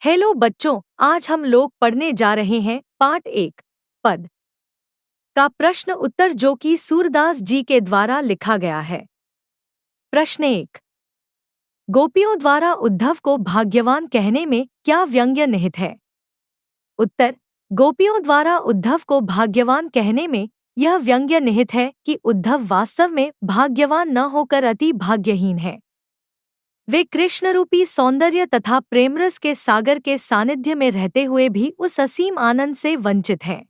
Hello बच्चों, आज हम लोग पढ़ने जा रहे हैं पाठ 1 पद का प्रश्न उत्तर जो कि सूरदास जी के द्वारा लिखा गया है। प्रश्न 1। गोपियों द्वारा उद्धव को भाग्यवान कहने में क्या व्यंग्य निहित है? उत्तर। गोपियों द्वारा उद्धव को भाग्यवान कहने में यह व्यंग्य निहित है कि उद्धव वास्तव में भाग्यवान न होकर अति भाग्यहीन है। वे कृष्णरूपी सौंदर्य तथा प्रेमरस के सागर के सानिध्य में रहते हुए भी उस असीम आनंद से वंचित हैं।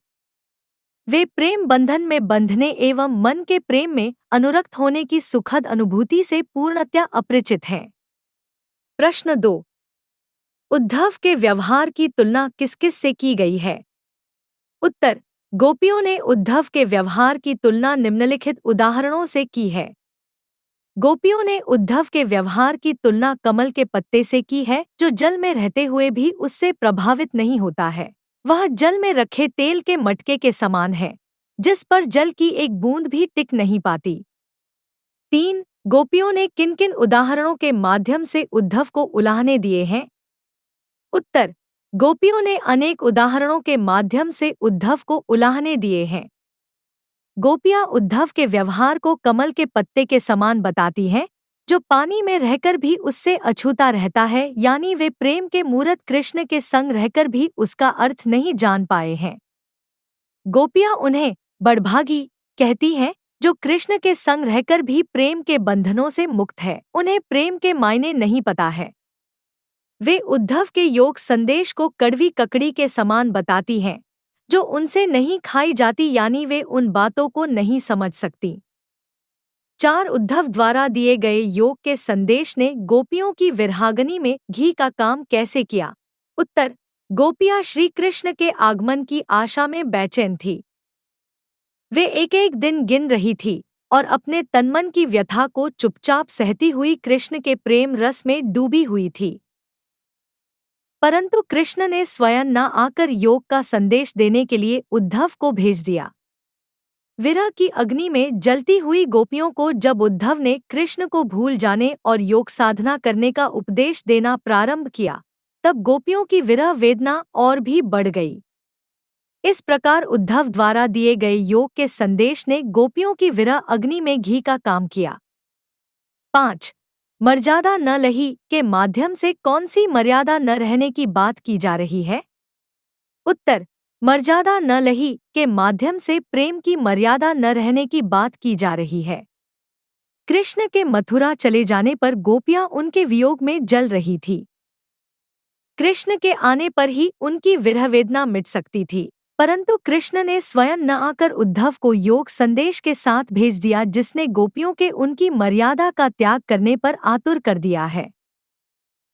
वे प्रेम बंधन में बंधने एवं मन के प्रेम में अनुरक्त होने की सुखद अनुभूति से पूर्णतया अपरिचित हैं। प्रश्न 2। उद्धव के व्यवहार की तुलना किस किस से की गई है? उत्तर। गोपियों ने उद्धव के व्यवहार की तुलना निम्नलिखित उदाहरणों से की है। गोपियों ने उद्धव के व्यवहार की तुलना कमल के पत्ते से की है, जो जल में रहते हुए भी उससे प्रभावित नहीं होता है। वह जल में रखे तेल के मटके के समान है, जिस पर जल की एक बूंद भी टिक नहीं पाती। 3। गोपियों ने किन किन उदाहरणों के माध्यम से उद्धव को उलाहने दिए हैं? उत्तर। गोपियों ने अनेक उदाहरणों के माध्यम से उद्धव को उलाहने दिए हैं। गोपियां उद्धव के व्यवहार को कमल के पत्ते के समान बताती हैं, जो पानी में रहकर भी उससे अछूता रहता है, यानी वे प्रेम के मूरत कृष्ण के संग रहकर भी उसका अर्थ नहीं जान पाए हैं। गोपियां उन्हें बड़भागी कहती हैं, जो कृष्ण के संग रहकर भी प्रेम के बंधनों से मुक्त है। उन्हें प्रेम के मायने नहीं पता है। वे उद्धव के योग संदेश को कड़वी ककड़ी के समान बताती हैं, जो उनसे नहीं खाई जाती, यानी वे उन बातों को नहीं समझ सकती। 4। उद्धव द्वारा दिए गए योग के संदेश ने गोपियों की विरहाग्नि में घी का काम कैसे किया? उत्तर। गोपियां श्री कृष्ण के आगमन की आशा में बेचैन थी। वे एक एक दिन गिन रही थी और अपने तनमन की व्यथा को चुपचाप सहती हुई कृष्ण के प्रेम रस में डूबी हुई थी। परंतु कृष्ण ने स्वयं न आकर योग का संदेश देने के लिए उद्धव को भेज दिया। विरह की अग्नि में जलती हुई गोपियों को जब उद्धव ने कृष्ण को भूल जाने और योग साधना करने का उपदेश देना प्रारंभ किया, तब गोपियों की विरह वेदना और भी बढ़ गई। इस प्रकार उद्धव द्वारा दिए गए योग के संदेश ने गोपियों की विरह अग्नि में घी का काम किया। 5। मर्यादा न लही के माध्यम से कौन सी मर्यादा न रहने की बात की जा रही है? उत्तर। मर्यादा न लही के माध्यम से प्रेम की मर्यादा न रहने की बात की जा रही है। कृष्ण के मथुरा चले जाने पर गोपियां उनके वियोग में जल रही थी। कृष्ण के आने पर ही उनकी विरह वेदना मिट सकती थी, परंतु कृष्ण ने स्वयं न आकर उद्धव को योग संदेश के साथ भेज दिया, जिसने गोपियों के उनकी मर्यादा का त्याग करने पर आतुर कर दिया है।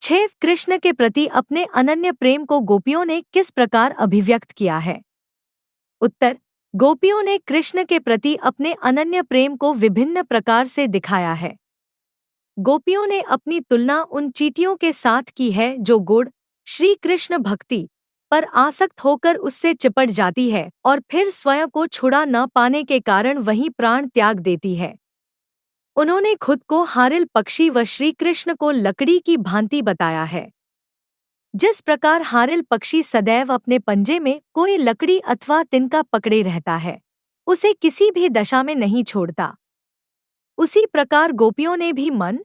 6। कृष्ण के प्रति अपने अनन्य प्रेम को गोपियों ने किस प्रकार अभिव्यक्त किया है? उत्तर। गोपियों ने कृष्ण के प्रति अपने अनन्य प्रेम को विभिन्न प्रकार से दिखाया है। गोपियों ने अपनी तुलना उन चींटियों के साथ की है जो गुड़ श्री कृष्ण भक्ति पर आसक्त होकर उससे चिपट जाती है और फिर स्वयं को छुड़ा न पाने के कारण वहीं प्राण त्याग देती है। उन्होंने खुद को हारिल पक्षी व श्री कृष्ण को लकड़ी की भांति बताया है। जिस प्रकार हारिल पक्षी सदैव अपने पंजे में कोई लकड़ी अथवा तिनका पकड़े रहता है, उसे किसी भी दशा में नहीं छोड़ता, उसी प्रकार गोपियों ने भी मन,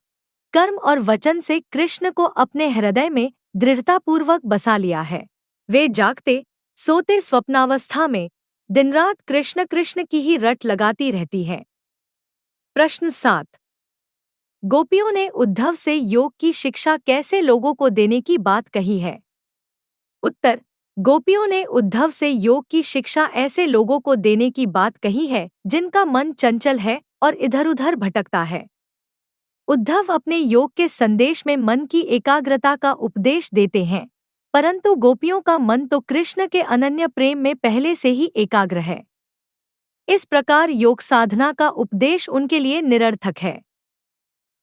कर्म और वचन से कृष्ण को अपने हृदय में दृढ़तापूर्वक बसा लिया है। वे जागते सोते स्वप्नावस्था में दिन रात कृष्ण कृष्ण की ही रट लगाती रहती हैं। प्रश्न 7। गोपियों ने उद्धव से योग की शिक्षा कैसे लोगों को देने की बात कही है? उत्तर। गोपियों ने उद्धव से योग की शिक्षा ऐसे लोगों को देने की बात कही है जिनका मन चंचल है और इधर-उधर भटकता है। उद्धव अपने योग के संदेश में मन की एकाग्रता का उपदेश देते हैं, परंतु गोपियों का मन तो कृष्ण के अनन्य प्रेम में पहले से ही एकाग्र है। इस प्रकार योग साधना का उपदेश उनके लिए निरर्थक है।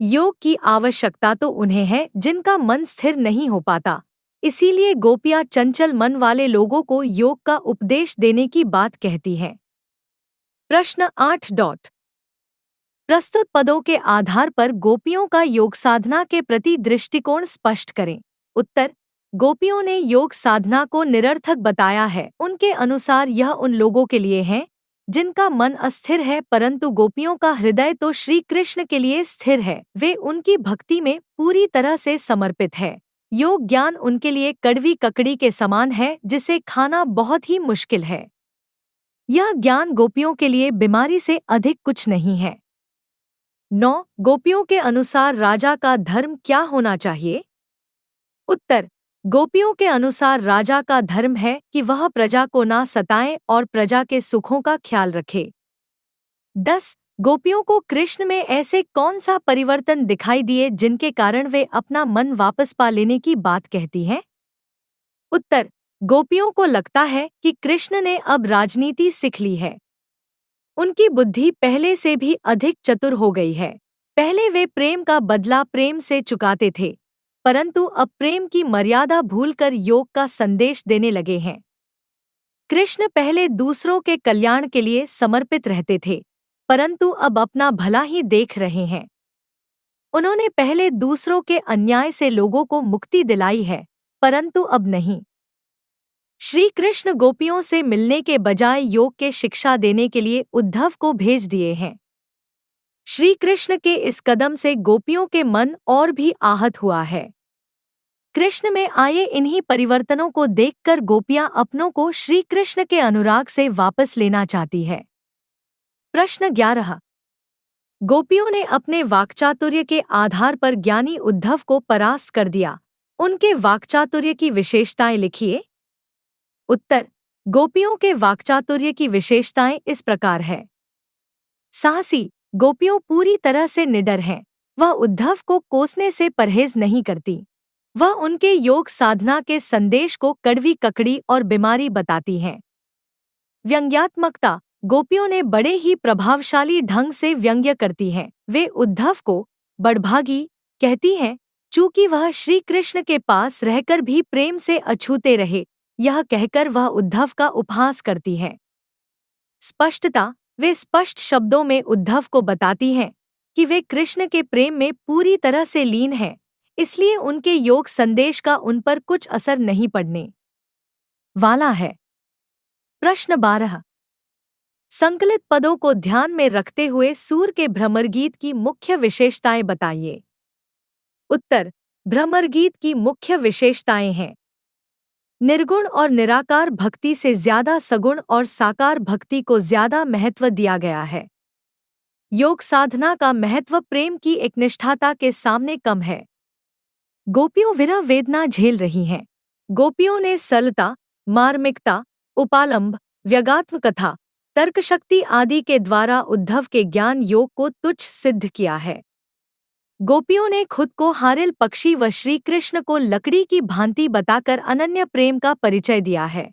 योग की आवश्यकता तो उन्हें है जिनका मन स्थिर नहीं हो पाता, इसीलिए गोपियां चंचल मन वाले लोगों को योग का उपदेश देने की बात कहती हैं। प्रश्न 8। प्रस्तुत पदों के आधार पर गोपियों का योग साधना के प्रति दृष्टिकोण स्पष्ट करें। उत्तर। गोपियों ने योग साधना को निरर्थक बताया है। उनके अनुसार यह उन लोगों के लिए है जिनका मन अस्थिर है, परंतु गोपियों का हृदय तो श्री कृष्ण के लिए स्थिर है। वे उनकी भक्ति में पूरी तरह से समर्पित है। योग ज्ञान उनके लिए कड़वी ककड़ी के समान है जिसे खाना बहुत ही मुश्किल है। यह ज्ञान गोपियों के लिए बीमारी से अधिक कुछ नहीं है। 9. गोपियों के अनुसार राजा का धर्म क्या होना चाहिए? उत्तर: गोपियों के अनुसार राजा का धर्म है कि वह प्रजा को ना सताएं और प्रजा के सुखों का ख्याल रखे। 10. गोपियों को कृष्ण में ऐसे कौन सा परिवर्तन दिखाई दिए जिनके कारण वे अपना मन वापस पा लेने की बात कहती हैं? उत्तर: गोपियों को लगता है कि कृष्ण ने अब राजनीति सीख ली है। उनकी बुद्धि पहले से भी अधिक चतुर हो गई है। पहले वे प्रेम का बदला प्रेम से चुकाते थे, परंतु अब प्रेम की मर्यादा भूलकर योग का संदेश देने लगे हैं। कृष्ण पहले दूसरों के कल्याण के लिए समर्पित रहते थे, परंतु अब अपना भला ही देख रहे हैं। उन्होंने पहले दूसरों के अन्याय से लोगों को मुक्ति दिलाई है, परंतु अब नहीं। श्री कृष्ण गोपियों से मिलने के बजाय योग के शिक्षा देने के लिए उद्धव को भेज दिए हैं। श्री कृष्ण के इस कदम से गोपियों के मन और भी आहत हुआ है। कृष्ण में आए इन्हीं परिवर्तनों को देखकर गोपियां अपनों को श्री कृष्ण के अनुराग से वापस लेना चाहती है। प्रश्न 11. गोपियों ने अपने वाक्चातुर्य के आधार पर ज्ञानी उद्धव को परास्त कर दिया। उनके वाक्चातुर्य की विशेषताएं लिखिए। उत्तर: गोपियों के वाक्चातुर्य की विशेषताएं इस प्रकार है। साहसी, गोपियों पूरी तरह से निडर हैं। वह उद्धव को कोसने से परहेज नहीं करती। वह उनके योग साधना के संदेश को कड़वी ककड़ी और बीमारी बताती हैं। व्यंग्यात्मकता, गोपियों ने बड़े ही प्रभावशाली ढंग से व्यंग्य करती हैं। वे उद्धव को बड़भागी कहती हैं, चूंकि वह श्री कृष्ण के पास रहकर भी प्रेम से अछूते रहे। यह कहकर वह उद्धव का उपहास करती हैं। स्पष्टता, वे स्पष्ट शब्दों में उद्धव को बताती हैं कि वे कृष्ण के प्रेम में पूरी तरह से लीन हैं, इसलिए उनके योग संदेश का उन पर कुछ असर नहीं पड़ने वाला है। प्रश्न 12. संकलित पदों को ध्यान में रखते हुए सूर के भ्रमर गीत की मुख्य विशेषताएं बताइए। उत्तर: भ्रमर गीत की मुख्य विशेषताएं हैं। निर्गुण और निराकार भक्ति से ज्यादा सगुण और साकार भक्ति को ज्यादा महत्व दिया गया है। योग साधना का महत्व प्रेम की एकनिष्ठता के सामने कम है। गोपियों विरह वेदना झेल रही हैं। गोपियों ने सरलता, मार्मिकता, उपालंब, व्यगात्म कथा, तर्कशक्ति आदि के द्वारा उद्धव के ज्ञान योग को तुच्छ सिद्ध किया है। गोपियों ने खुद को हारिल पक्षी व श्री कृष्ण को लकड़ी की भांति बताकर अनन्य प्रेम का परिचय दिया है।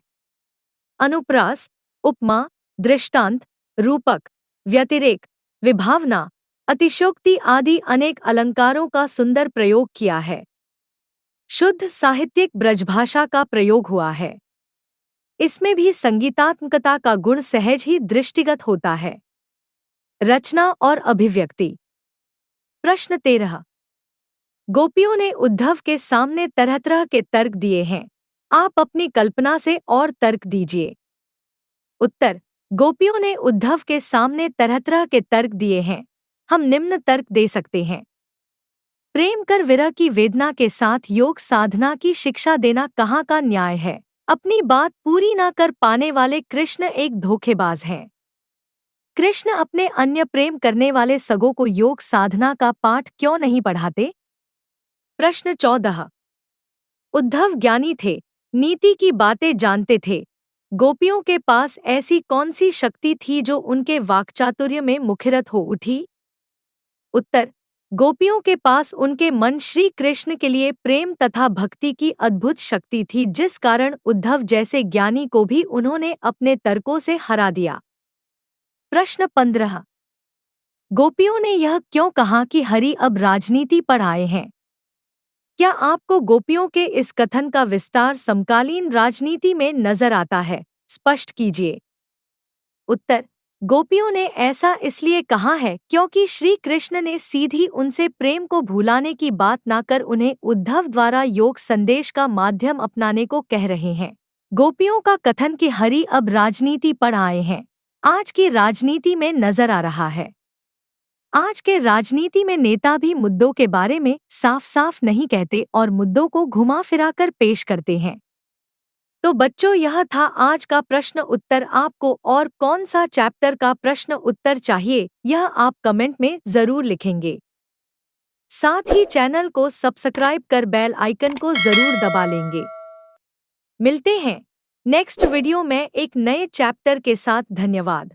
अनुप्रास, उपमा, दृष्टांत, रूपक, व्यतिरेक, विभावना, अतिशयोक्ति आदि अनेक अलंकारों का सुंदर प्रयोग किया है। शुद्ध साहित्यिक ब्रजभाषा का प्रयोग हुआ है। इसमें भी संगीतात्मकता का गुण सहज ही दृष्टिगत होता है। रचना और अभिव्यक्ति। प्रश्न 13. गोपियों ने उद्धव के सामने तरह तरह के तर्क दिए हैं। आप अपनी कल्पना से और तर्क दीजिए। उत्तर: गोपियों ने उद्धव के सामने तरह तरह के तर्क दिए हैं। हम निम्न तर्क दे सकते हैं। प्रेम कर विरह की वेदना के साथ योग साधना की शिक्षा देना कहाँ का न्याय है? अपनी बात पूरी न कर पाने वाले कृष्ण एक धोखेबाज हैं। कृष्ण अपने अन्य प्रेम करने वाले सगों को योग साधना का पाठ क्यों नहीं पढ़ाते? प्रश्न 14. उद्धव ज्ञानी थे, नीति की बातें जानते थे। गोपियों के पास ऐसी कौन सी शक्ति थी जो उनके वाक्चातुर्य में मुखरित हो उठी? उत्तर: गोपियों के पास उनके मन श्री कृष्ण के लिए प्रेम तथा भक्ति की अद्भुत शक्ति थी, जिस कारण उद्धव जैसे ज्ञानी को भी उन्होंने अपने तर्कों से हरा दिया। प्रश्न 15. गोपियों ने यह क्यों कहा कि हरि अब राजनीति पर आए हैं? क्या आपको गोपियों के इस कथन का विस्तार समकालीन राजनीति में नजर आता है? स्पष्ट कीजिए। उत्तर: गोपियों ने ऐसा इसलिए कहा है क्योंकि श्री कृष्ण ने सीधी उनसे प्रेम को भुलाने की बात ना कर उन्हें उद्धव द्वारा योग संदेश का माध्यम अपनाने को कह रहे हैं। गोपियों का कथन कि हरि अब राजनीति पर आए हैं, आज की राजनीति में नजर आ रहा है। आज के राजनीति में नेता भी मुद्दों के बारे में साफ साफ नहीं कहते और मुद्दों को घुमा फिराकर पेश करते हैं। तो बच्चों, यह था आज का प्रश्न उत्तर। आपको और कौन सा चैप्टर का प्रश्न उत्तर चाहिए, यह आप कमेंट में जरूर लिखेंगे। साथ ही चैनल को सब्सक्राइब कर बेल आइकन को जरूर दबा लेंगे। मिलते हैं नेक्स्ट वीडियो में एक नए चैप्टर के साथ। धन्यवाद।